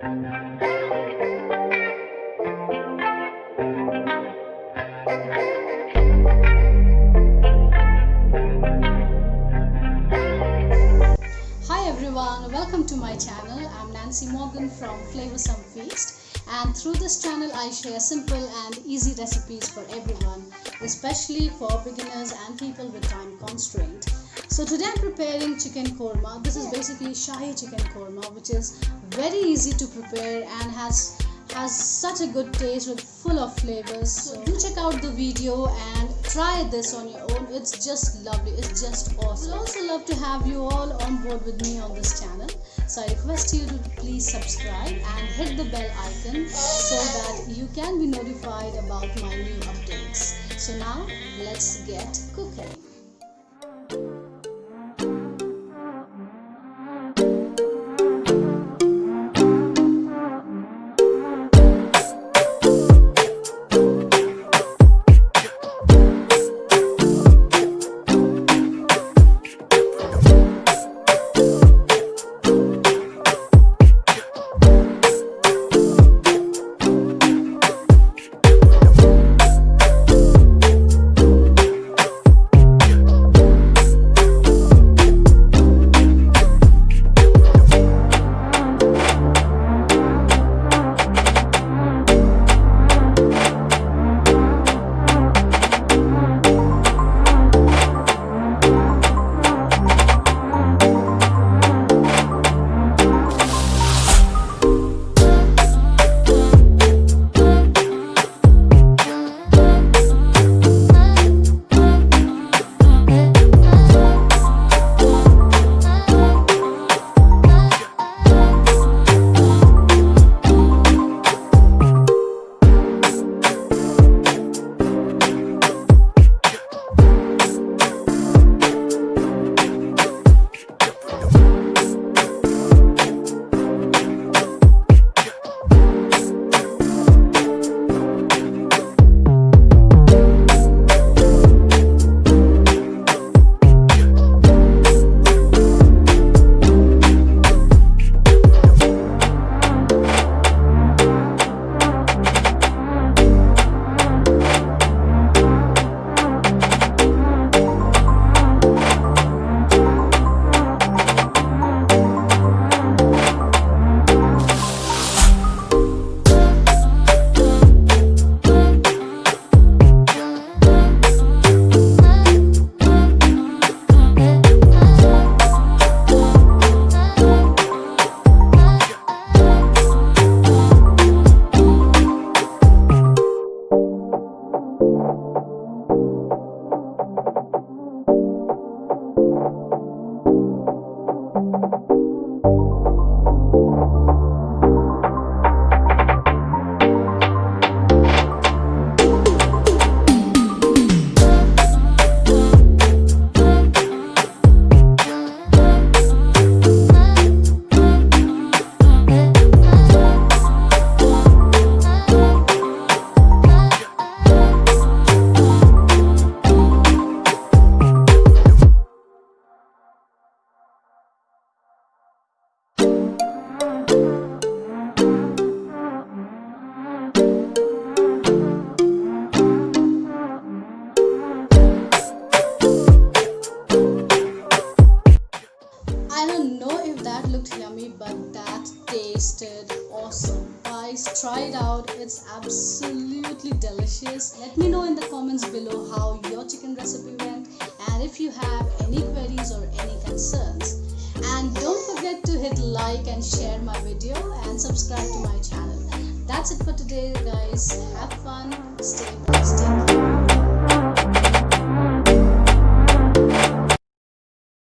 Hi everyone, welcome to my channel. I'm Nancy Morgan from Flavorsome Feast, and through this channel I share simple and easy recipes for everyone, especially for beginners and people with time constraint. So today I'm preparing chicken korma. This is basically Shahi chicken korma, which is very easy to prepare and has such a good taste with full of flavors. So do check out the video and try this on your own. It's just lovely, it's just awesome. I'd also love to have you all on board with me on this channel, so I request you to please subscribe and hit the bell icon so that you can be notified about my new updates. So now let's get cooking. I don't know if that looked yummy, but that tasted awesome. Guys, try it out. It's absolutely delicious. Let me know in the comments below how your chicken recipe went, and if you have any queries or any concerns. And don't forget to hit like and share my video and subscribe to my channel. That's it for today, guys. Have fun, stay blessed.